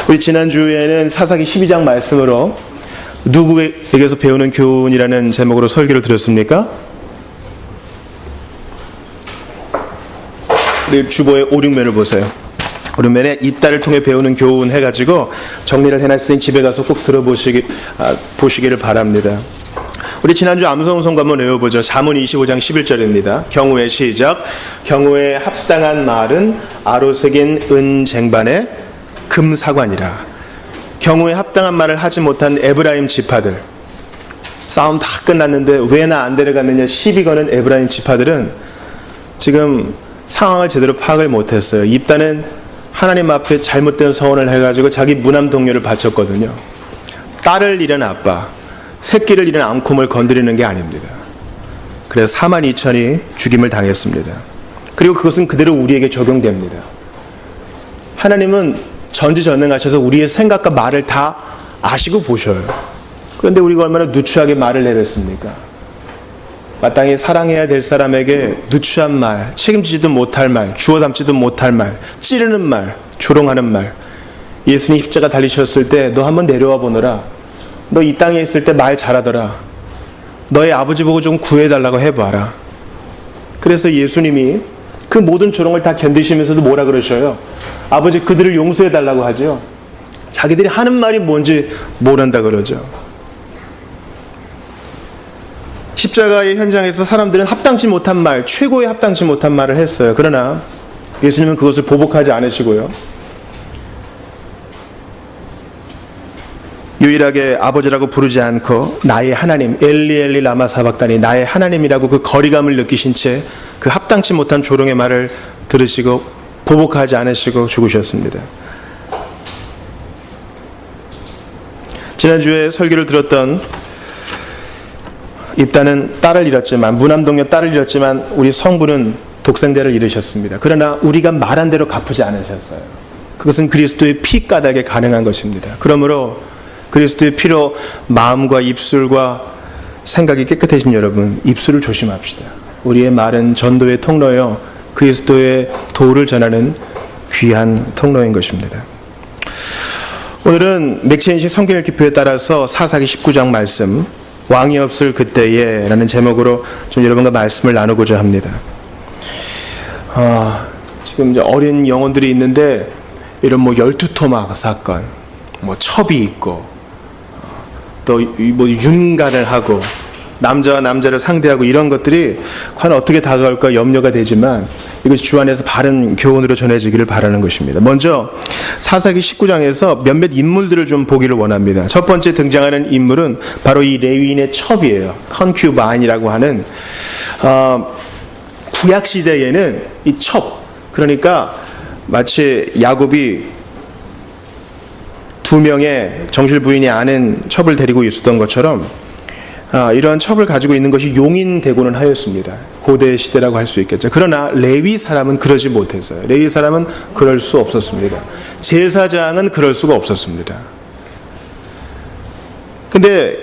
우리 지난주에는 사사기 12장 말씀으로 누구에게서 배우는 교훈이라는 제목으로 설교를 드렸습니까? 네, 주보의 5, 6면을 보세요. 오른면에 이딸을 통해 배우는 교훈 해가지고 정리를 해놨으니 집에 가서 꼭 보시기를 바랍니다. 우리 지난주 암송송 한번 외워보죠. 잠언 25장 11절입니다. 경우의 시작. 경우에 합당한 말은 아로새긴 은 쟁반에 금사관이라. 경우에 합당한 말을 하지 못한 에브라임 지파들, 싸움 다 끝났는데 왜 나 안 데려갔느냐 시비 거는 에브라임 지파들은 지금 상황을 제대로 파악을 못했어요. 입다는 하나님 앞에 잘못된 서원을 해가지고 자기 무남 동료를 바쳤거든요. 딸을 잃은 아빠, 새끼를 잃은 암콤을 건드리는 게 아닙니다. 그래서 42,000이 죽임을 당했습니다. 그리고 그것은 그대로 우리에게 적용됩니다. 하나님은 전지전능하셔서 우리의 생각과 말을 다 아시고 보셔요. 그런데 우리가 얼마나 누추하게 말을 내뱉습니까? 마땅히 사랑해야 될 사람에게 누추한 말, 책임지지도 못할 말, 주워 담지도 못할 말, 찌르는 말, 조롱하는 말. 예수님 십자가 달리셨을 때 너 한번 내려와 보너라. 너 이 땅에 있을 때 말 잘하더라. 너의 아버지 보고 좀 구해달라고 해봐라. 그래서 예수님이 그 모든 조롱을 다 견디시면서도 뭐라 그러셔요? 아버지 그들을 용서해달라고 하죠. 자기들이 하는 말이 뭔지 모른다 그러죠. 십자가의 현장에서 사람들은 합당치 못한 말, 최고의 합당치 못한 말을 했어요. 그러나 예수님은 그것을 보복하지 않으시고요. 유일하게 아버지라고 부르지 않고 나의 하나님, 엘리 엘리 라마 사박다니, 나의 하나님이라고 그 거리감을 느끼신 채 그 합당치 못한 조롱의 말을 들으시고 보복하지 않으시고 죽으셨습니다. 지난주에 설교를 들었던 입다는 딸을 잃었지만, 무남동녀 딸을 잃었지만 우리 성부는 독생자를 잃으셨습니다. 그러나 우리가 말한 대로 갚지 않으셨어요. 그것은 그리스도의 피가닥에 가능한 것입니다. 그러므로 그리스도의 피로 마음과 입술과 생각이 깨끗해진 여러분, 입술을 조심합시다. 우리의 말은 전도의 통로여 그리스도의 도를 전하는 귀한 통로인 것입니다. 오늘은 맥체인식 성경 읽기표에 따라서 사사기 19장 말씀, 왕이 없을 그때에 라는 제목으로 좀 여러분과 말씀을 나누고자 합니다. 지금 이제 어린 영혼들이 있는데 이런 뭐 12토막 사건, 뭐 첩이 있고, 또 뭐 윤간을 하고, 남자와 남자를 상대하고 이런 것들이 과연 어떻게 다가올까 염려가 되지만 이것이 주 안에서 바른 교훈으로 전해지기를 바라는 것입니다. 먼저 사사기 19장에서 몇몇 인물들을 좀 보기를 원합니다. 첫 번째 등장하는 인물은 바로 이 레위인의 첩이에요. 컨큐바인이라고 하는 구약 시대에는 이 첩, 그러니까 마치 야곱이 두 명의 정실 부인이 아는 첩을 데리고 있었던 것처럼 이러한 첩을 가지고 있는 것이 용인되고는 하였습니다. 고대 시대라고 할 수 있겠죠. 그러나 레위 사람은 그러지 못했어요. 레위 사람은 그럴 수 없었습니다. 제사장은 그럴 수가 없었습니다. 근데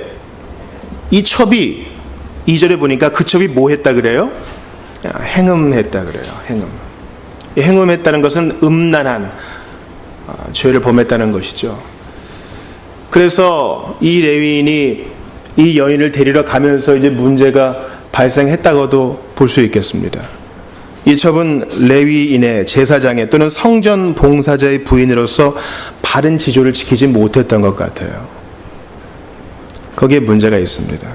이 첩이 2절에 보니까 그 첩이 뭐 했다 그래요? 행음했다 그래요. 행음했다는 것은 음란한 죄를 범했다는 것이죠. 그래서 이 레위인이 이 여인을 데리러 가면서 이제 문제가 발생했다고도 볼 수 있겠습니다. 이 첩은 레위인의 제사장의 또는 성전 봉사자의 부인으로서 바른 지조를 지키지 못했던 것 같아요. 거기에 문제가 있습니다.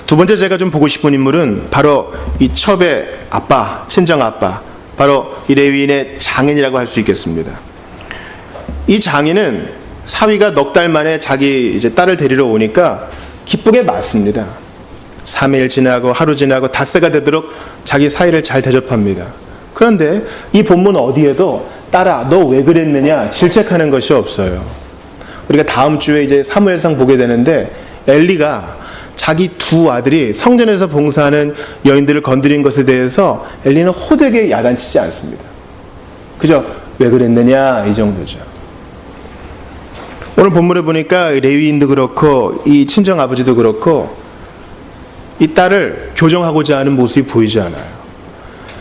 두 번째 제가 좀 보고 싶은 인물은 바로 이 첩의 아빠, 친정 아빠, 바로 이 레위인의 장인이라고 할 수 있겠습니다. 이 장인은 사위가 넉 달 만에 자기 이제 딸을 데리러 오니까 기쁘게 맞습니다. 3일 지나고 하루 지나고 닷새가 되도록 자기 사위를 잘 대접합니다. 그런데 이 본문 어디에도 딸아 너 왜 그랬느냐 질책하는 것이 없어요. 우리가 다음 주에 이제 사무엘상 보게 되는데 엘리가 자기 두 아들이 성전에서 봉사하는 여인들을 건드린 것에 대해서 엘리는 호되게 야단치지 않습니다. 그저 왜 그랬느냐 이 정도죠. 오늘 본문에 보니까 레위인도 그렇고 이 친정 아버지도 그렇고 이 딸을 교정하고자 하는 모습이 보이지 않아요.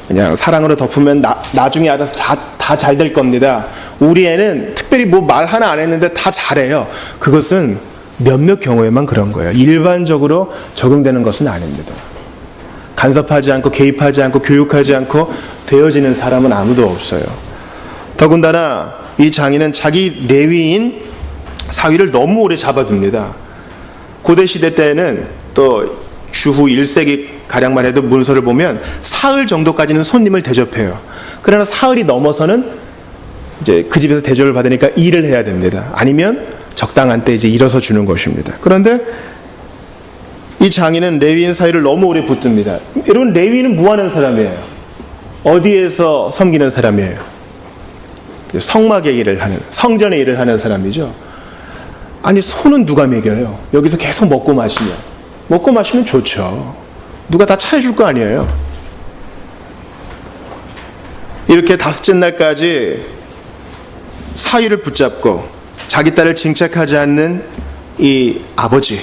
그냥 사랑으로 덮으면 나중에 알아서 다 잘 될 겁니다. 우리 애는 특별히 뭐 말 하나 안 했는데 다 잘해요. 그것은 몇몇 경우에만 그런 거예요. 일반적으로 적용되는 것은 아닙니다. 간섭하지 않고 개입하지 않고 교육하지 않고 되어지는 사람은 아무도 없어요. 더군다나 이 장인은 자기 레위인 사위를 너무 오래 잡아둡니다. 고대 시대 때에는 또 주후 1세기 가량만 해도 문서를 보면 사흘 정도까지는 손님을 대접해요. 그러나 사흘이 넘어서는 이제 그 집에서 대접을 받으니까 일을 해야 됩니다. 아니면 적당한 때 이제 일어서 주는 것입니다. 그런데 이 장인은 레위인 사이를 너무 오래 붙듭니다. 여러분, 레위인은 뭐 하는 사람이에요? 어디에서 섬기는 사람이에요? 성막의 일을 하는, 성전의 일을 하는 사람이죠. 아니, 손은 누가 먹여요? 여기서 계속 먹고 마시면 좋죠. 누가 다 차려줄 거 아니에요. 이렇게 다섯째 날까지 사위를 붙잡고 자기 딸을 징책하지 않는 이 아버지,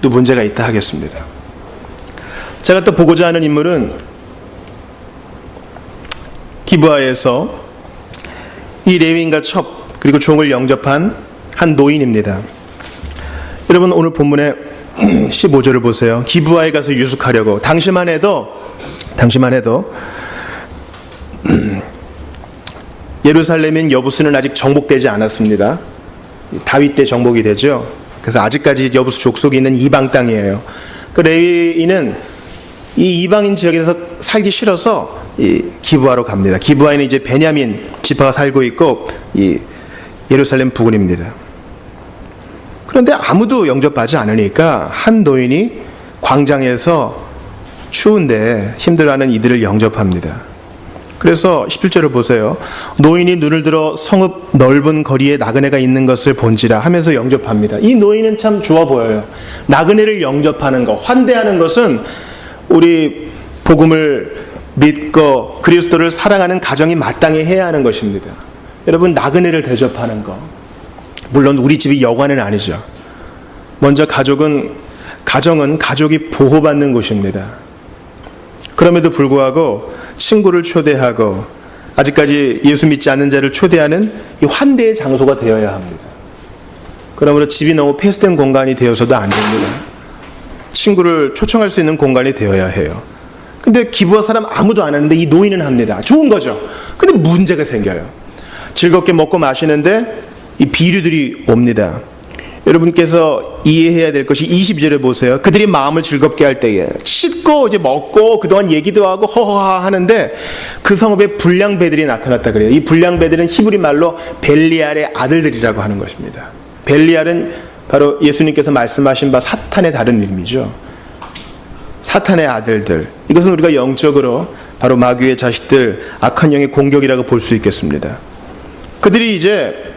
또 문제가 있다 하겠습니다. 제가 또 보고자 하는 인물은 기브아에서 이 레위인과 첩 그리고 종을 영접한 한 노인입니다. 여러분, 오늘 본문의 15절을 보세요. 기브아에 가서 유숙하려고 당시만 해도 예루살렘인 여부수는 아직 정복되지 않았습니다. 다윗 때 정복이 되죠. 그래서 아직까지 여부수 족속이 있는 이방 땅이에요. 그 레위인은 이 이방인 지역에서 살기 싫어서 이 기브아로 갑니다. 기브아에는 이제 베냐민 지파가 살고 있고 이 예루살렘 부근입니다. 그런데 아무도 영접하지 않으니까 한 노인이 광장에서 추운데 힘들어하는 이들을 영접합니다. 그래서 17절을 보세요. 노인이 눈을 들어 성읍 넓은 거리에 나그네가 있는 것을 본지라 하면서 영접합니다. 이 노인은 참 좋아 보여요. 나그네를 영접하는 것, 환대하는 것은 우리 복음을 믿고 그리스도를 사랑하는 가정이 마땅히 해야 하는 것입니다. 여러분, 나그네를 대접하는 것, 물론 우리 집이 여관은 아니죠. 먼저 가정은 가족이 보호받는 곳입니다. 그럼에도 불구하고 친구를 초대하고 아직까지 예수 믿지 않는 자를 초대하는 이 환대의 장소가 되어야 합니다. 그러므로 집이 너무 폐쇄된 공간이 되어서도 안 됩니다. 친구를 초청할 수 있는 공간이 되어야 해요. 근데 기부한 사람 아무도 안 하는데 이 노인은 합니다. 좋은 거죠. 근데 문제가 생겨요. 즐겁게 먹고 마시는데 이 비류들이 옵니다. 여러분께서 이해해야 될 것이 22절에 보세요. 그들이 마음을 즐겁게 할 때에 씻고 이제 먹고 그동안 얘기도 하고 허허하 하는데 그 성읍에 불량배들이 나타났다 그래요. 이 불량배들은 히브리 말로 벨리알의 아들들이라고 하는 것입니다. 벨리알은 바로 예수님께서 말씀하신 바 사탄의 다른 이름이죠. 사탄의 아들들. 이것은 우리가 영적으로 바로 마귀의 자식들, 악한 영의 공격이라고 볼 수 있겠습니다. 그들이 이제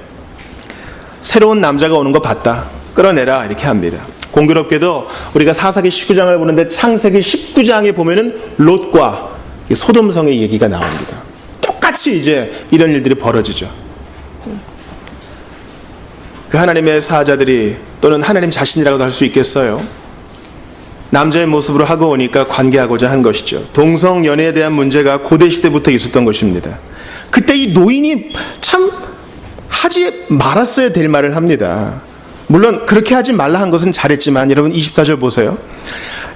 새로운 남자가 오는 거 봤다. 끌어내라. 이렇게 합니다. 공교롭게도 우리가 사사기 19장을 보는데 창세기 19장에 보면은 롯과 소돔성의 얘기가 나옵니다. 똑같이 이제 이런 일들이 벌어지죠. 그 하나님의 사자들이 또는 하나님 자신이라고도 할 수 있겠어요. 남자의 모습으로 하고 오니까 관계하고자 한 것이죠. 동성 연애에 대한 문제가 고대 시대부터 있었던 것입니다. 그때 이 노인이 참 하지 말았어야 될 말을 합니다. 물론 그렇게 하지 말라 한 것은 잘했지만 여러분 24절 보세요.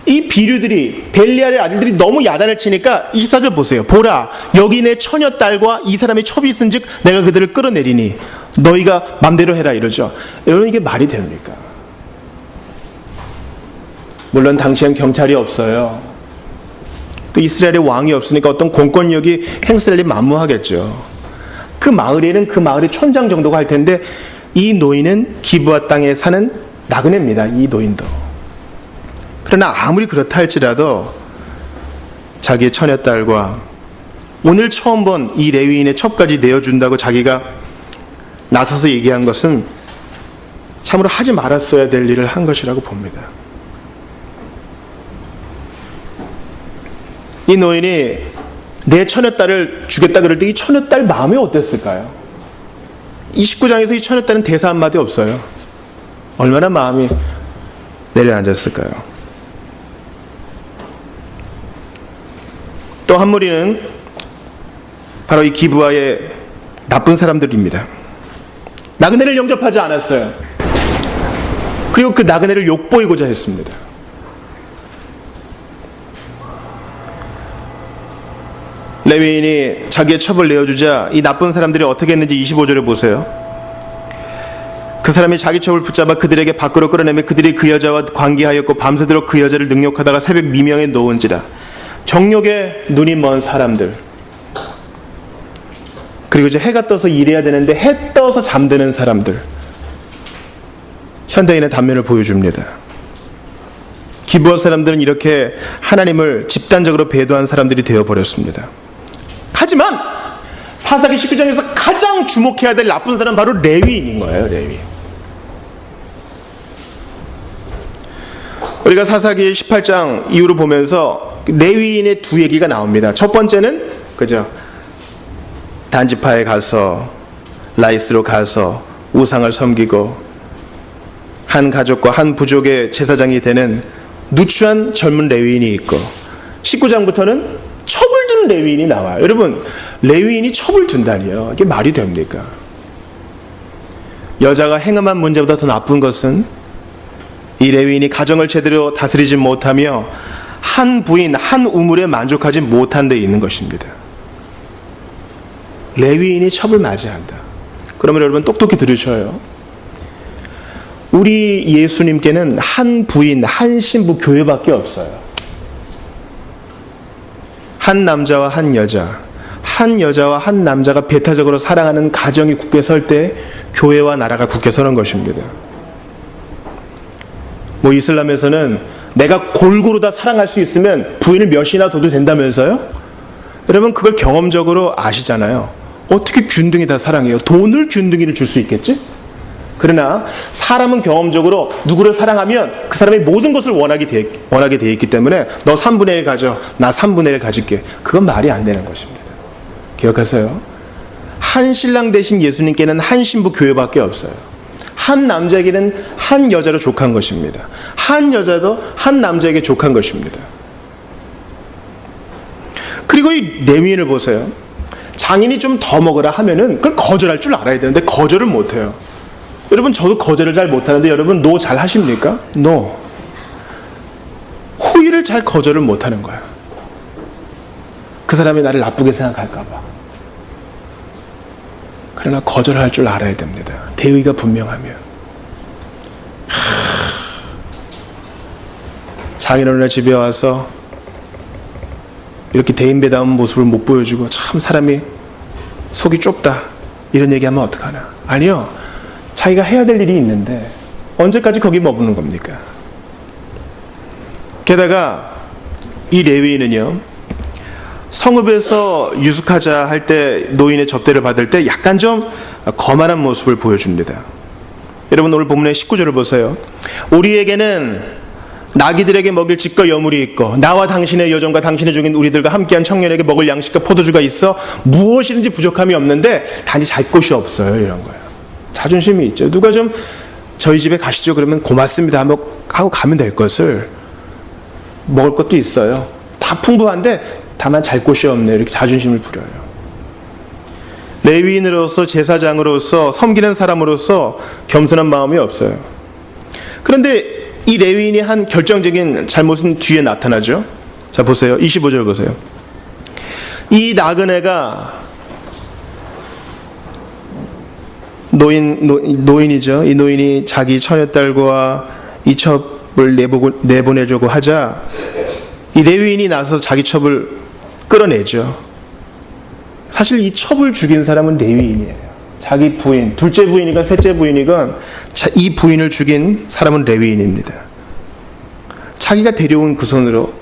이 비류들이 벨리알의 아들들이 너무 야단을 치니까 24절 보세요. 보라, 여기 내 처녀딸과 이 사람의 첩이 있은즉 내가 그들을 끌어내리니 너희가 맘대로 해라 이러죠. 여러분, 이게 말이 됩니까? 물론 당시엔 경찰이 없어요. 또 이스라엘의 왕이 없으니까 어떤 공권력이 행사할 일 만무하겠죠. 그 마을에는 그 마을의 촌장 정도가 할 텐데 이 노인은 기브아 땅에 사는 나그네입니다. 이 노인도. 그러나 아무리 그렇다 할지라도 자기의 처녀딸과 오늘 처음 본 이 레위인의 첩까지 내어준다고 자기가 나서서 얘기한 것은 참으로 하지 말았어야 될 일을 한 것이라고 봅니다. 이 노인이 내 처녀딸을 주겠다 그럴 때 이 처녀딸 마음이 어땠을까요? 29장에서 이 처녀딸은 대사 한마디 없어요. 얼마나 마음이 내려앉았을까요? 또 한 무리는 바로 이 기브아의 나쁜 사람들입니다. 나그네를 영접하지 않았어요. 그리고 그 나그네를 욕보이고자 했습니다. 레위인이 자기의 첩을 내어주자 이 나쁜 사람들이 어떻게 했는지 25절에 보세요. 그 사람이 자기 첩을 붙잡아 그들에게 밖으로 끌어내며 그들이 그 여자와 관계하였고 밤새도록 그 여자를 능욕하다가 새벽 미명에 놓은지라. 정욕에 눈이 먼 사람들, 그리고 이제 해가 떠서 일해야 되는데 해 떠서 잠드는 사람들, 현대인의 단면을 보여줍니다. 기브어 사람들은 이렇게 하나님을 집단적으로 배도한 사람들이 되어버렸습니다. 하지만 사사기 19장에서 가장 주목해야 될 나쁜 사람은 바로 레위인인 거예요. 레위인. 우리가 사사기 18장 이후로 보면서 레위인의 두 얘기가 나옵니다. 첫 번째는 그죠, 단지파에 가서 라이스로 가서 우상을 섬기고 한 가족과 한 부족의 제사장이 되는 누추한 젊은 레위인이 있고, 19장부터는 첩을 두는 레위인이 나와요. 여러분, 레위인이 첩을 둔다니요, 이게 말이 됩니까? 여자가 행음한 문제보다 더 나쁜 것은 이 레위인이 가정을 제대로 다스리지 못하며 한 부인, 한 우물에 만족하지 못한 데 있는 것입니다. 레위인이 첩을 맞이한다. 그러면 여러분 똑똑히 들으셔요. 우리 예수님께는 한 부인, 한 신부, 교회밖에 없어요. 한 남자와 한 여자, 한 여자와 한 남자가 배타적으로 사랑하는 가정이 굳게 설 때 교회와 나라가 굳게 서는 것입니다. 뭐 이슬람에서는 내가 골고루 다 사랑할 수 있으면 부인을 몇이나 둬도 된다면서요? 여러분 그걸 경험적으로 아시잖아요. 어떻게 균등히 다 사랑해요? 돈을 균등히를 줄 수 있겠지? 그러나 사람은 경험적으로 누구를 사랑하면 그 사람의 모든 것을 원하게 돼 있기 때문에 너 3분의 1 가져, 나 3분의 1 가질게. 그건 말이 안 되는 것입니다. 기억하세요? 한 신랑 대신 예수님께는 한 신부 교회밖에 없어요. 한 남자에게는 한 여자로 족한 것입니다. 한 여자도 한 남자에게 족한 것입니다. 그리고 이 레위인을 보세요. 장인이 좀 더 먹으라 하면은 그걸 거절할 줄 알아야 되는데 거절을 못해요. 여러분 저도 거절을 잘 못하는데 여러분 노 잘 하십니까? 노. 호의를 잘 거절을 못하는 거야. 그 사람이 나를 나쁘게 생각할까 봐. 그러나 거절할 줄 알아야 됩니다. 대의가 분명하면. 장인어른의 집에 와서 이렇게 대인배다운 모습을 못 보여주고 참 사람이 속이 좁다 이런 얘기하면 어떡하나. 아니요, 자기가 해야 될 일이 있는데 언제까지 거기 머무는 겁니까? 게다가 이 레위인은요, 성읍에서 유숙하자 할 때 노인의 접대를 받을 때 약간 좀 거만한 모습을 보여줍니다. 여러분 오늘 본문의 19절을 보세요. 우리에게는 나귀들에게 먹일 집과 여물이 있고 나와 당신의 여종과 당신의 종인 우리들과 함께한 청년에게 먹을 양식과 포도주가 있어 무엇이든지 부족함이 없는데 단지 잘 곳이 없어요. 이런 거예요. 자존심이 있죠. 누가 좀 저희 집에 가시죠 그러면 고맙습니다 하고 가면 될 것을 먹을 것도 있어요. 다 풍부한데 다만 잘 곳이 없네요. 이렇게 자존심을 부려요. 레위인으로서 제사장으로서 섬기는 사람으로서 겸손한 마음이 없어요. 그런데 이 레위인이 한 결정적인 잘못은 뒤에 나타나죠. 자 보세요. 25절 보세요. 이 나그네가 노인이죠. 이 노인이 자기 처녀딸과 이 첩을 내보내려고 하자 이 레위인이 나서 자기 첩을 끌어내죠. 사실 이 첩을 죽인 사람은 레위인이에요. 자기 부인, 둘째 부인이건 셋째 부인이건 이 부인을 죽인 사람은 레위인입니다. 자기가 데려온 그 손으로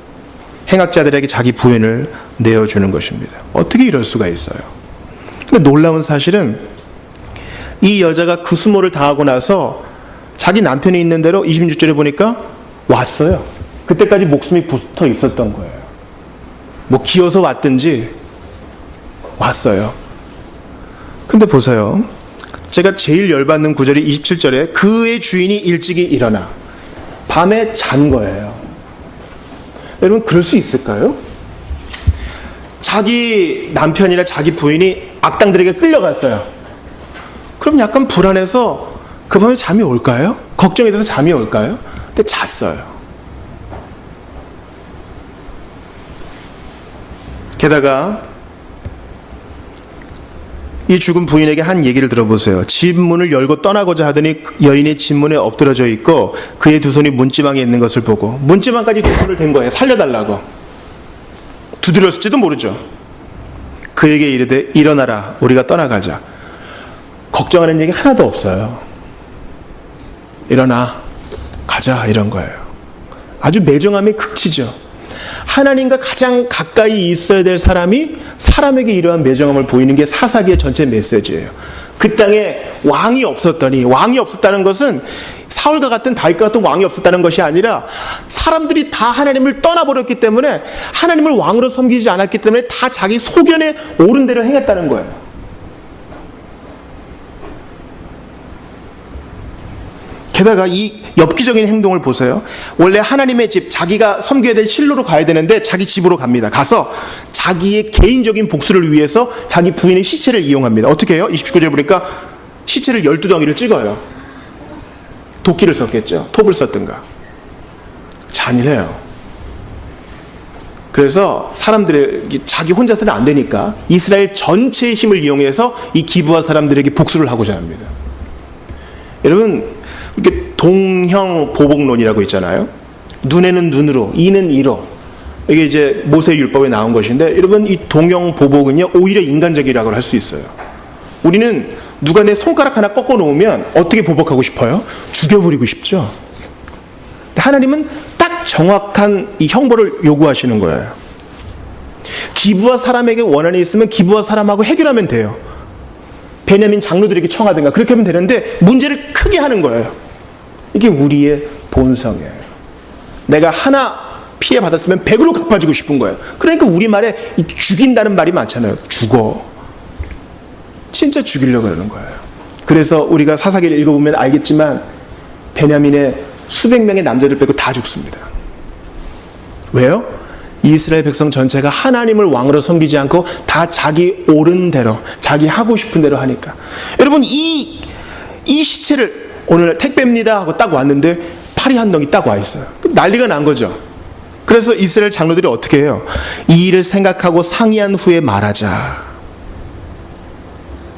행악자들에게 자기 부인을 내어주는 것입니다. 어떻게 이럴 수가 있어요? 근데 놀라운 사실은 이 여자가 그 수모를 당하고 나서 자기 남편이 있는 대로 26절에 보니까 왔어요. 그때까지 목숨이 붙어 있었던 거예요. 뭐 기어서 왔든지 왔어요. 근데 보세요. 제가 제일 열받는 구절이 27절에 그의 주인이 일찍이 일어나 밤에 잔 거예요. 여러분 그럴 수 있을까요? 자기 남편이나 자기 부인이 악당들에게 끌려갔어요. 그럼 약간 불안해서 그 밤에 잠이 올까요? 걱정이 돼서 잠이 올까요? 근데 잤어요. 게다가 이 죽은 부인에게 한 얘기를 들어보세요. 집 문을 열고 떠나고자 하더니 여인이 집 문에 엎드러져 있고 그의 두 손이 문지방에 있는 것을 보고 문지방까지 두 손을 댄 거예요. 살려달라고. 두드렸을지도 모르죠. 그에게 이르되 일어나라 우리가 떠나가자. 걱정하는 얘기 하나도 없어요. 일어나 가자 이런 거예요. 아주 매정함의 극치죠. 하나님과 가장 가까이 있어야 될 사람이 사람에게 이러한 매정함을 보이는 게 사사기의 전체 메시지예요. 그 땅에 왕이 없었더니, 왕이 없었다는 것은 사울과 같은 다윗과 같은 왕이 없었다는 것이 아니라 사람들이 다 하나님을 떠나버렸기 때문에 하나님을 왕으로 섬기지 않았기 때문에 다 자기 소견에 옳은 대로 행했다는 거예요. 게다가 이 엽기적인 행동을 보세요. 원래 하나님의 집, 자기가 섬겨야 될 실로로 가야 되는데 자기 집으로 갑니다. 가서 자기의 개인적인 복수를 위해서 자기 부인의 시체를 이용합니다. 어떻게 해요? 29절에 보니까 시체를 12덩이를 찍어요. 도끼를 썼겠죠. 톱을 썼든가. 잔인해요. 그래서 사람들의, 자기 혼자서는 안 되니까 이스라엘 전체의 힘을 이용해서 이 기브아 사람들에게 복수를 하고자 합니다. 여러분, 이렇게 동형 보복론이라고 있잖아요. 눈에는 눈으로, 이는 이로. 이게 이제 모세 율법에 나온 것인데, 여러분 이 동형 보복은요 오히려 인간적이라고 할 수 있어요. 우리는 누가 내 손가락 하나 꺾어 놓으면 어떻게 보복하고 싶어요? 죽여버리고 싶죠. 하나님은 딱 정확한 이 형벌을 요구하시는 거예요. 기브아 사람에게 원한이 있으면 기브아 사람하고 해결하면 돼요. 베냐민 장로들에게 청하든가 그렇게 하면 되는데 문제를 크게 하는 거예요. 이게 우리의 본성이에요. 내가 하나 피해 받았으면 100으로 갚아주고 싶은 거예요. 그러니까 우리말에 죽인다는 말이 많잖아요. 죽어. 진짜 죽이려고 그러는 거예요. 그래서 우리가 사사기를 읽어보면 알겠지만 베냐민의 수백 명의 남자들 빼고 다 죽습니다. 왜요? 이스라엘 백성 전체가 하나님을 왕으로 섬기지 않고 다 자기 옳은 대로, 자기 하고 싶은 대로 하니까. 여러분 이 시체를 오늘 택배입니다 하고 딱 왔는데 팔이 한 덩이 딱 와 있어요. 난리가 난 거죠. 그래서 이스라엘 장로들이 어떻게 해요? 이 일을 생각하고 상의한 후에 말하자.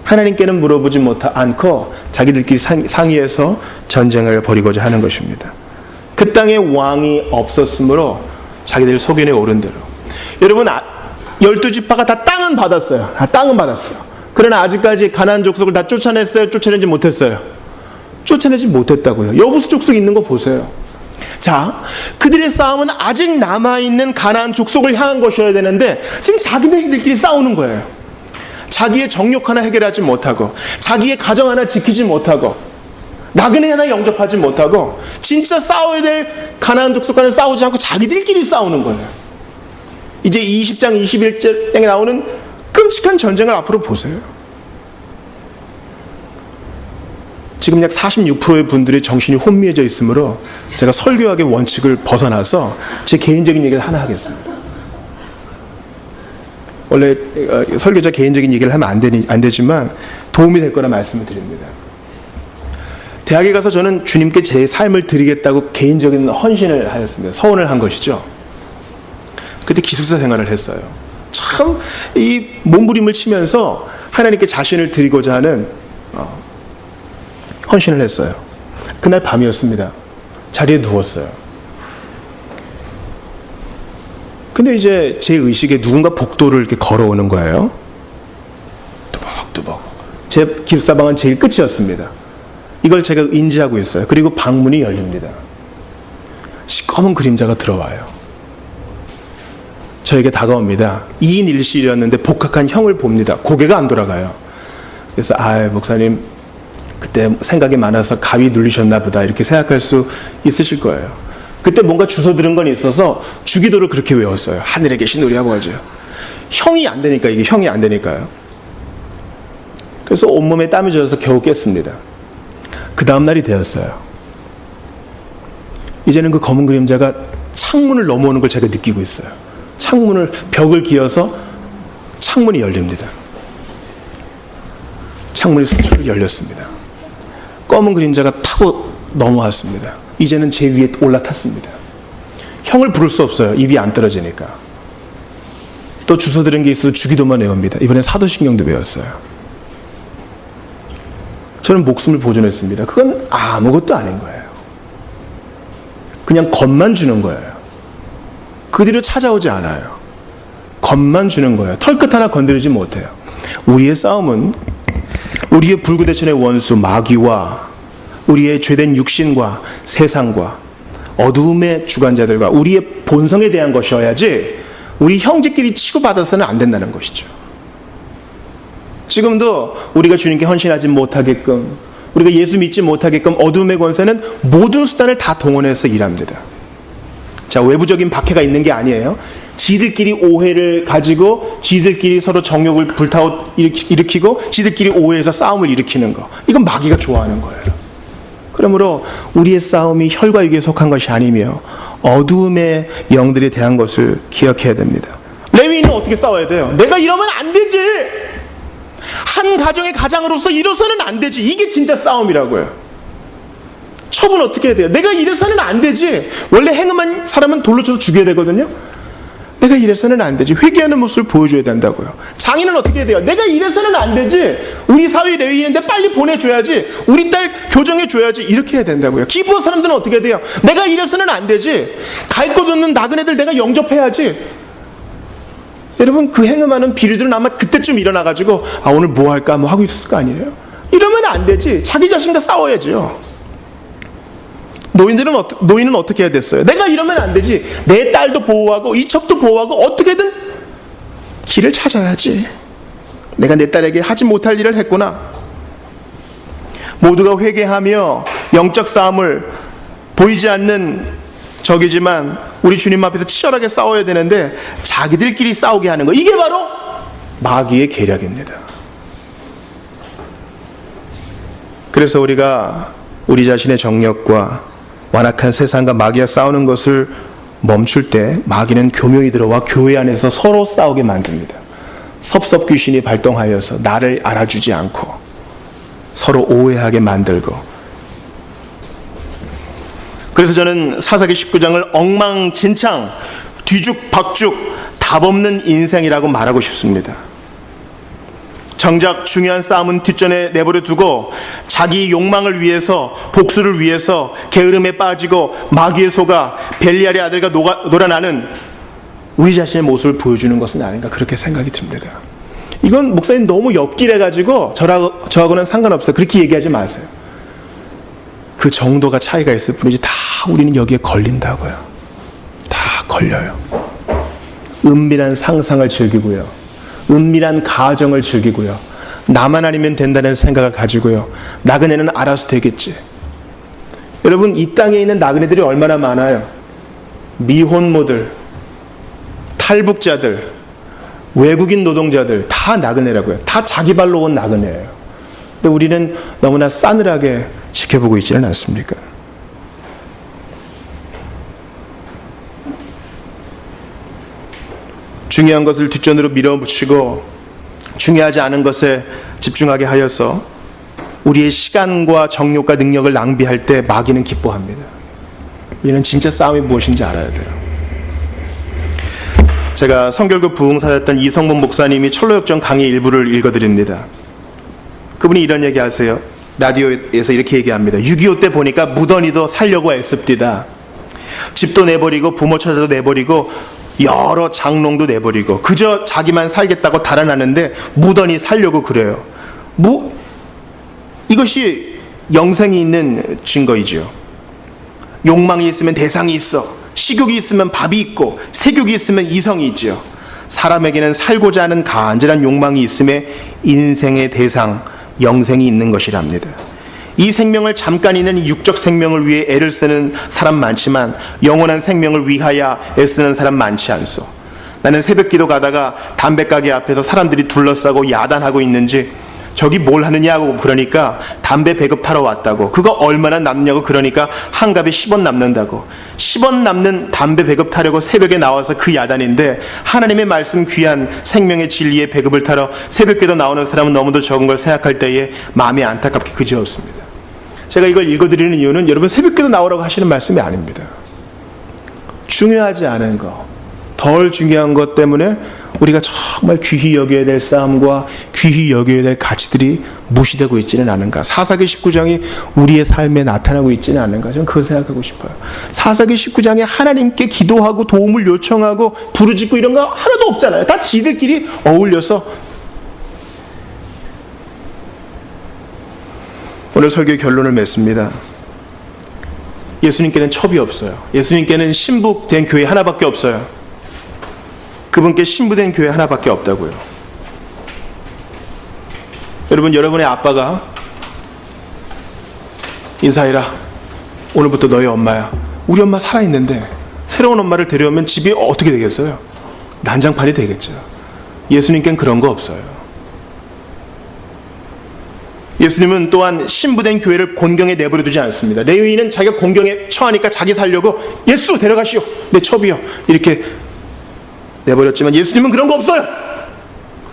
하나님께는 물어보지 않고 자기들끼리 상의해서 전쟁을 벌이고자 하는 것입니다. 그 땅에 왕이 없었으므로 자기들 소견에 옳은 대로. 여러분 12지파가 다 땅은 받았어요. 다 땅은 받았어요. 그러나 아직까지 가나안 족속을 다 쫓아냈어요? 쫓아내지 못했어요? 쫓아내지 못했다고요. 여부수 족속 있는 거 보세요. 자, 그들의 싸움은 아직 남아있는 가나안 족속을 향한 것이어야 되는데 지금 자기들끼리 싸우는 거예요. 자기의 정욕 하나 해결하지 못하고 자기의 가정 하나 지키지 못하고 나그네 하나 영접하지 못하고 진짜 싸워야 될 가나안 족속과는 싸우지 않고 자기들끼리 싸우는 거예요. 이제 20장 21절에 나오는 끔찍한 전쟁을 앞으로 보세요. 지금 약 46%의 분들이 정신이 혼미해져 있으므로 제가 설교학의 원칙을 벗어나서 제 개인적인 얘기를 하나 하겠습니다. 원래 설교자 개인적인 얘기를 하면 안 되지만 도움이 될 거라 말씀을 드립니다. 대학에 가서 저는 주님께 제 삶을 드리겠다고 개인적인 헌신을 하였습니다. 서원을 한 것이죠. 그때 기숙사 생활을 했어요. 참 이 몸부림을 치면서 하나님께 자신을 드리고자 하는 헌신을 했어요. 그날 밤이었습니다. 자리에 누웠어요. 근데 이제 제 의식에 누군가 복도를 이렇게 걸어오는 거예요. 뚜벅뚜벅. 제 기숙사방은 제일 끝이었습니다. 이걸 제가 인지하고 있어요. 그리고 방문이 열립니다. 시꺼먼 그림자가 들어와요. 저에게 다가옵니다. 2인 1실이었는데 복학한 형을 봅니다. 고개가 안 돌아가요. 그래서 목사님 그때 생각이 많아서 가위 눌리셨나 보다 이렇게 생각할 수 있으실 거예요. 그때 뭔가 주워 들은 건 있어서 주기도를 그렇게 외웠어요. 하늘에 계신 우리 아버지. 형이 안 되니까, 이게 형이 안 되니까요. 그래서 온몸에 땀이 젖어서 겨우 깼습니다. 그 다음 날이 되었어요. 이제는 그 검은 그림자가 창문을 넘어오는 걸 제가 느끼고 있어요. 벽을 기어서 창문이 열립니다. 창문이 스스로 열렸습니다. 검은 그림자가 타고 넘어왔습니다. 이제는 제 위에 올라탔습니다. 형을 부를 수 없어요. 입이 안 떨어지니까. 또 주워 들은 게 있어서 주기도만 외웁니다. 이번엔 사도신경도 외웠어요. 저는 목숨을 보존했습니다. 그건 아무것도 아닌 거예요. 그냥 겁만 주는 거예요. 그 뒤로 찾아오지 않아요. 겁만 주는 거예요. 털끝 하나 건드리지 못해요. 우리의 싸움은 우리의 불구대천의 원수 마귀와 우리의 죄된 육신과 세상과 어두움의 주관자들과 우리의 본성에 대한 것이어야지 우리 형제끼리 치고받아서는 안 된다는 것이죠. 지금도 우리가 주님께 헌신하지 못하게끔, 우리가 예수 믿지 못하게끔 어두움의 권세는 모든 수단을 다 동원해서 일합니다. 자, 외부적인 박해가 있는 게 아니에요. 지들끼리 오해를 가지고 지들끼리 서로 정욕을 일으키고 지들끼리 오해해서 싸움을 일으키는 거, 이건 마귀가 좋아하는 거예요. 그러므로 우리의 싸움이 혈과 육에 속한 것이 아니며 어두움의 영들에 대한 것을 기억해야 됩니다. 레위인은 어떻게 싸워야 돼요? 내가 이러면 안 되지. 한 가정의 가장으로서 이래서는 안 되지. 이게 진짜 싸움이라고요. 첩은 어떻게 해야 돼요? 내가 이래서는 안 되지. 원래 행음한 사람은 돌로 쳐서 죽여야 되거든요. 내가 이래서는 안 되지. 회개하는 모습을 보여줘야 된다고요. 장인은 어떻게 해야 돼요? 내가 이래서는 안 되지. 우리 사회 레위인인데 빨리 보내줘야지. 우리 딸 교정해줘야지. 이렇게 해야 된다고요. 기부한 사람들은 어떻게 해야 돼요? 내가 이래서는 안 되지. 갈 곳 없는 나그네들 내가 영접해야지. 여러분, 그 행음하는 비류들은 아마 그때쯤 일어나가지고 오늘 뭐 할까 뭐 하고 있었을 거 아니에요? 이러면 안 되지. 자기 자신과 싸워야죠. 노인은 어떻게 해야 됐어요? 내가 이러면 안 되지. 내 딸도 보호하고 이 첩도 보호하고 어떻게든 길을 찾아야지. 내가 내 딸에게 하지 못할 일을 했구나. 모두가 회개하며 영적 싸움을 보이지 않는 적이지만 우리 주님 앞에서 치열하게 싸워야 되는데 자기들끼리 싸우게 하는 거, 이게 바로 마귀의 계략입니다. 그래서 우리가 우리 자신의 정력과 완악한 세상과 마귀와 싸우는 것을 멈출 때 마귀는 교묘히 들어와 교회 안에서 서로 싸우게 만듭니다. 섭섭 귀신이 발동하여서 나를 알아주지 않고 서로 오해하게 만들고. 그래서 저는 사사기 19장을 엉망진창, 뒤죽박죽, 답없는 인생이라고 말하고 싶습니다. 정작 중요한 싸움은 뒷전에 내버려 두고 자기 욕망을 위해서, 복수를 위해서 게으름에 빠지고 마귀의 속아 벨리알의 아들과 놀아나는 우리 자신의 모습을 보여주는 것은 아닌가, 그렇게 생각이 듭니다. 이건 목사님 너무 엽길해가지고 저하고는 상관없어요. 그렇게 얘기하지 마세요. 그 정도가 차이가 있을 뿐이지 다 우리는 여기에 걸린다고요. 다 걸려요. 은밀한 상상을 즐기고요, 은밀한 가정을 즐기고요, 나만 아니면 된다는 생각을 가지고요, 나그네는 알아서 되겠지. 여러분, 이 땅에 있는 나그네들이 얼마나 많아요. 미혼모들, 탈북자들, 외국인 노동자들 다 나그네라고요. 다 자기 발로 온 나그네예요. 근데 우리는 너무나 싸늘하게 지켜보고 있지는 않습니까? 중요한 것을 뒷전으로 밀어붙이고 중요하지 않은 것에 집중하게 하여서 우리의 시간과 정욕과 능력을 낭비할 때 마귀는 기뻐합니다. 우리는 진짜 싸움이 무엇인지 알아야 돼요. 제가 성결교 부흥사였던 이성문 목사님이 철로역정 강의 일부를 읽어드립니다. 그분이 이런 얘기 하세요. 라디오에서 이렇게 얘기합니다. 6.25 때 보니까 무던히도 살려고 애씁디다. 집도 내버리고 부모 처자도 내버리고 여러 장롱도 내버리고 그저 자기만 살겠다고 달아나는데 무던히 살려고 그래요. 이것이 영생이 있는 증거이지요. 욕망이 있으면 대상이 있어. 식욕이 있으면 밥이 있고 색욕이 있으면 이성이 있지요. 사람에게는 살고자 하는 간절한 욕망이 있음에 인생의 대상, 영생이 있는 것이랍니다. 이 생명을 잠깐 있는 이 육적 생명을 위해 애를 쓰는 사람 많지만 영원한 생명을 위하여 애쓰는 사람 많지 않소. 나는 새벽기도 가다가 담배가게 앞에서 사람들이 둘러싸고 야단하고 있는지 저기 뭘 하느냐고 그러니까 담배 배급하러 왔다고. 그거 얼마나 남냐고 그러니까 한 갑에 10원 남는다고. 10원 남는 담배 배급 타려고 새벽에 나와서 그 야단인데 하나님의 말씀 귀한 생명의 진리의 배급을 타러 새벽에도 나오는 사람은 너무도 적은 걸 생각할 때에 마음이 안타깝게 그지없습니다. 제가 이걸 읽어드리는 이유는 여러분 새벽에도 나오라고 하시는 말씀이 아닙니다. 중요하지 않은 거, 덜 중요한 것 때문에 우리가 정말 귀히 여겨야 될 싸움과 귀히 여겨야 될 가치들이 무시되고 있지는 않은가. 사사기 19장이 우리의 삶에 나타나고 있지는 않은가. 저는 그거 생각하고 싶어요. 사사기 19장에 하나님께 기도하고 도움을 요청하고 부르짖고 이런 거 하나도 없잖아요. 다 지들끼리 어울려서. 오늘 설교의 결론을 맺습니다. 예수님께는 첩이 없어요. 예수님께는 신부된 교회 하나밖에 없어요. 그분께 신부된 교회 하나밖에 없다고요. 여러분, 여러분의 아빠가 인사해라. 오늘부터 너희 엄마야. 우리 엄마 살아있는데 새로운 엄마를 데려오면 집이 어떻게 되겠어요? 난장판이 되겠죠. 예수님께는 그런 거 없어요. 예수님은 또한 신부된 교회를 곤경에 내버려 두지 않습니다. 레위인은 자기가 곤경에 처하니까 자기 살려고 예수 데려가시오. 내 첩이요. 이렇게 내버렸지만 예수님은 그런 거 없어요.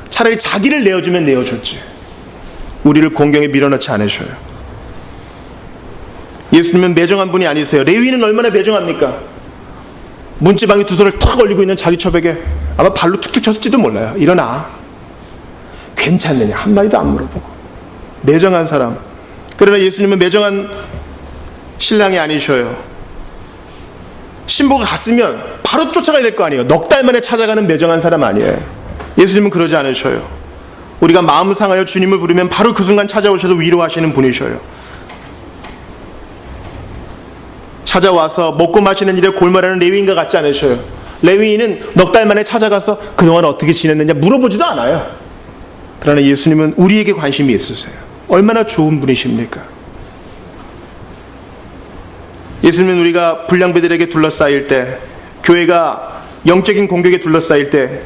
차라리 자기를 내어주면 내어줬지. 우리를 공경에 밀어넣지 않으셔요. 예수님은 매정한 분이 아니세요. 레위인은 얼마나 매정합니까? 문지방에 두 손을 탁 올리고 있는 자기 첩에게 아마 발로 툭툭 쳤을지도 몰라요. 일어나. 괜찮느냐 한마디도 안 물어보고. 매정한 사람. 그러나 예수님은 매정한 신랑이 아니셔요. 신부가 갔으면 바로 쫓아가야 될 거 아니에요. 넉 달 만에 찾아가는 매정한 사람 아니에요. 예수님은 그러지 않으셔요. 우리가 마음 상하여 주님을 부르면 바로 그 순간 찾아오셔서 위로하시는 분이셔요. 찾아와서 먹고 마시는 일에 골몰하는 레위인과 같지 않으셔요. 레위인은 넉 달 만에 찾아가서 그동안 어떻게 지냈느냐 물어보지도 않아요. 그러나 예수님은 우리에게 관심이 있으세요. 얼마나 좋은 분이십니까? 예수님은 우리가 불량배들에게 둘러싸일 때, 교회가 영적인 공격에 둘러싸일 때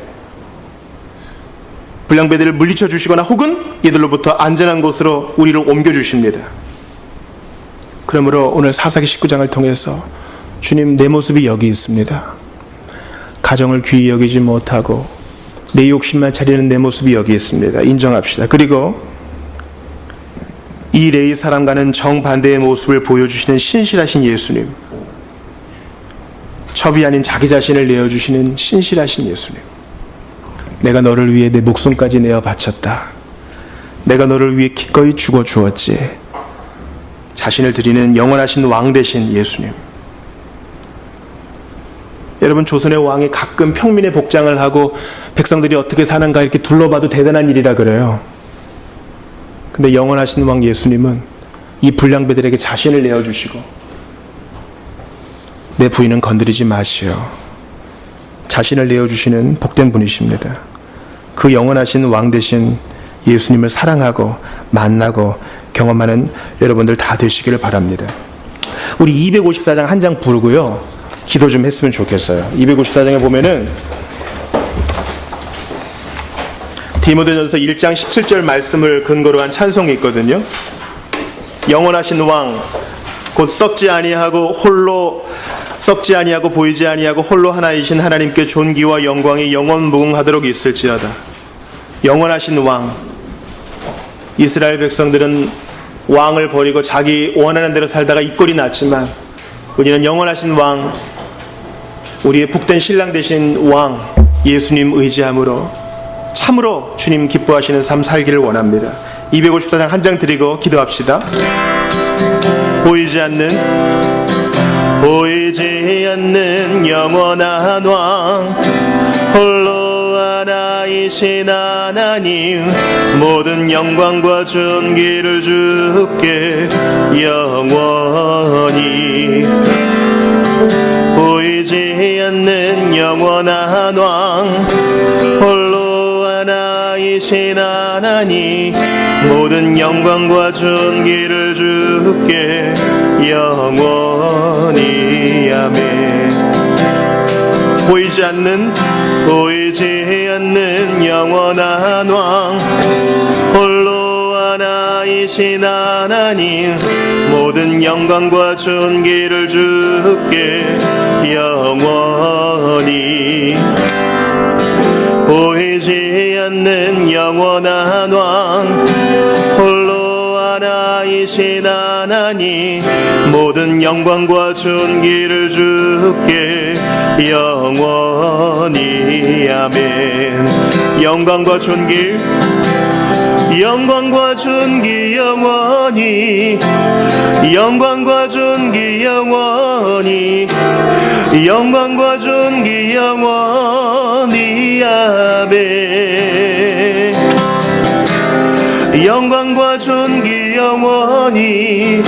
불량배들을 물리쳐 주시거나 혹은 이들로부터 안전한 곳으로 우리를 옮겨주십니다. 그러므로 오늘 사사기 19장을 통해서 주님, 내 모습이 여기 있습니다. 가정을 귀히 여기지 못하고 내 욕심만 차리는 내 모습이 여기 있습니다. 인정합시다. 그리고 이 레위 사람과는 정반대의 모습을 보여주시는 신실하신 예수님, 첩이 아닌 자기 자신을 내어주시는 신실하신 예수님, 내가 너를 위해 내 목숨까지 내어 바쳤다. 내가 너를 위해 기꺼이 죽어 주었지. 자신을 드리는 영원하신 왕 되신 예수님. 여러분, 조선의 왕이 가끔 평민의 복장을 하고 백성들이 어떻게 사는가 이렇게 둘러봐도 대단한 일이라 그래요. 근데 영원하신 왕 예수님은 이 불량배들에게 자신을 내어주시고 내 부인은 건드리지 마시오. 자신을 내어주시는 복된 분이십니다. 그 영원하신 왕 되신 예수님을 사랑하고 만나고 경험하는 여러분들 다 되시기를 바랍니다. 우리 254장 한 장 부르고요, 기도 좀 했으면 좋겠어요. 254장에 보면은 디모데전서 1장 17절 말씀을 근거로 한 찬송이 있거든요. 영원하신 왕, 곧 썩지 아니하고 보이지 아니하고 홀로 하나이신 하나님께 존귀와 영광이 영원 무궁하도록 있을지어다. 영원하신 왕. 이스라엘 백성들은 왕을 버리고 자기 원하는 대로 살다가 이 꼴이 났지만 우리는 영원하신 왕, 우리의 복된 신랑 되신 왕 예수님 의지함으로 참으로 주님 기뻐하시는 삶 살기를 원합니다. 254장 한 장 드리고 기도합시다. 보이지 않는 영원한 왕, 홀로 하나이신 하나님, 모든 영광과 존귀를 주께 영원히. 보이지 않는 영원한 왕, 홀로 하나이신 하나님, 모든 영광과 존귀를 주께 영원히. 아멘. 보이지 않는 영원한 왕, 홀로 전능하신 하나님, 모든 영광과 존귀를 주께 영원히. 보이지 않는 영원한 왕, 홀로 하나이신 하나님, 모든 영광과 존귀를 주께 영원히. 아멘. 영광과 존귀, 영광과 존귀 영원히, 영광과 존귀 영원히, 영광과 존귀 영원히. 아멘. 영광과 존귀 영원히,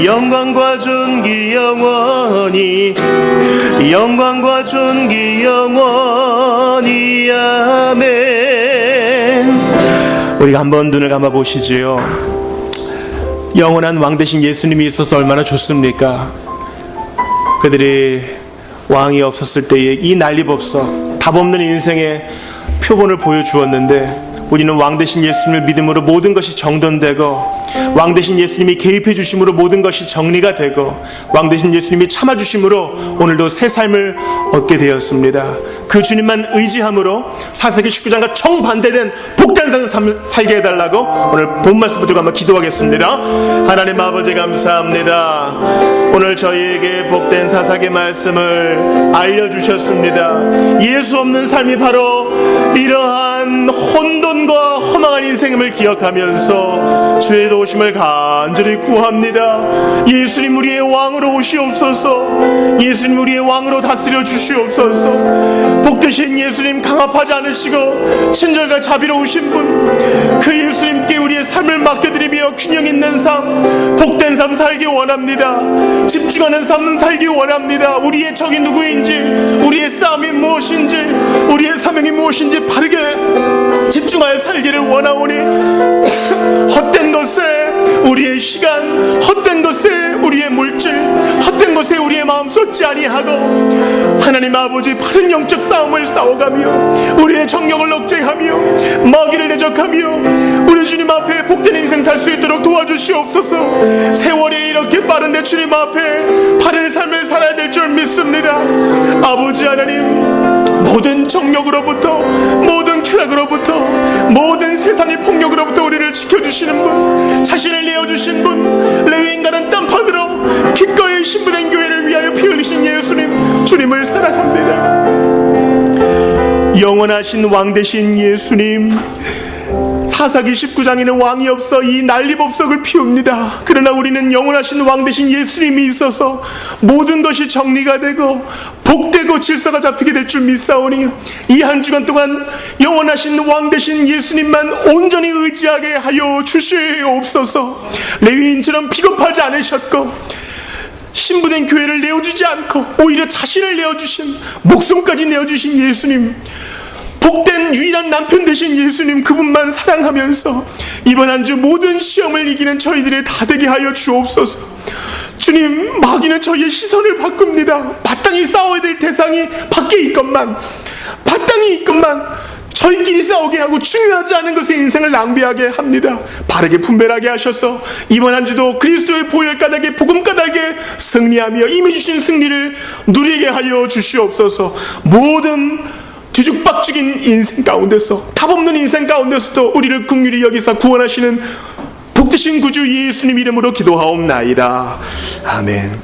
영광과 존귀 영원히, 영광과 존귀 영원히. 아멘. 우리가 한번 눈을 감아 보시지요. 영원한 왕 되신 예수님이 있어서 얼마나 좋습니까? 그들이 왕이 없었을 때의 이 난리법석, 답없는 인생의 표본을 보여주었는데, 우리는 왕 되신 예수님을 믿음으로 모든 것이 정돈되고, 왕 되신 예수님이 개입해 주심으로 모든 것이 정리가 되고, 왕 되신 예수님이 참아 주심으로 오늘도 새 삶을 얻게 되었습니다. 그 주님만 의지함으로 사사기 19장과 정반대된 복된 삶을 살게 해달라고 오늘 본 말씀 붙들고 한번 기도하겠습니다. 하나님 아버지 감사합니다. 오늘 저희에게 복된 사사기 말씀을 알려주셨습니다. 예수 없는 삶이 바로 이러한 혼돈과 허망한 인생임을 기억하면서 주의 도우심을 간절히 구합니다. 예수님 우리의 왕으로 오시옵소서. 예수님 우리의 왕으로 다스려 주시옵소서. 복되신 예수님, 강압하지 않으시고 친절과 자비로우신 분, 그 예수님께 우리의 삶을 맡겨드리며 균형 있는 삶, 복된 삶 살기 원합니다. 집중하는 삶 살기 원합니다. 우리의 적이 누구인지, 우리의 싸움이 무엇인지, 우리의 사명이 무엇인지 바르게 집중하여 살기를 원하오니, 헛된 것에 우리의 시간, 헛된 것에 우리의 물질, 헛된 것에 우리의 마음 쏟지 아니하고, 하나님 아버지 바른 영적 싸움을 싸워가며 우리의 정욕을 억제하며 마귀를 대적하며 우리 주님 앞에 복된 인생 살 수 있도록 도와주시옵소서. 세월이 이렇게 빠른데 주님 앞에 바른 삶을 살아야 될 줄 믿습니다. 아버지 하나님, 모든 정욕으로부터, 모든 쾌락으로부터, 모든 세상의 폭력으로부터 우리를 지켜주시는 분, 자신을 내어주신 분, 레위인가는 딴판으로 기꺼이 신부된 교회를 위하여 피 흘리신 예수님, 주님을 사랑합니다. 영원하신 왕 되신 예수님, 사사기 19장에는 왕이 없어 이 난리법석을 피웁니다. 그러나 우리는 영원하신 왕 되신 예수님이 있어서 모든 것이 정리가 되고 복되고 질서가 잡히게 될 줄 믿사오니, 이 한 주간 동안 영원하신 왕 되신 예수님만 온전히 의지하게 하여 주시옵소서. 레위인처럼 비겁하지 않으셨고 신부된 교회를 내어주지 않고 오히려 자신을 내어주신, 목숨까지 내어주신 예수님, 복된 유일한 남편 되신 예수님, 그분만 사랑하면서 이번 한 주 모든 시험을 이기는 저희들이 다 되게 하여 주옵소서. 주님, 마귀는 저희의 시선을 바꿉니다. 마땅히 싸워야 될 대상이 밖에 있건만, 마땅히 있건만 저희끼리 싸우게 하고 중요하지 않은 것에 인생을 낭비하게 합니다. 바르게 분별하게 하셔서 이번 한 주도 그리스도의 보혈 까닭에, 복음 까닭에 승리하며 이미 주신 승리를 누리게 하여 주시옵소서. 모든 뒤죽박죽인 인생 가운데서, 답없는 인생 가운데서도 우리를 긍휼히 여기사 구원하시는 복되신 구주 예수님 이름으로 기도하옵나이다. 아멘.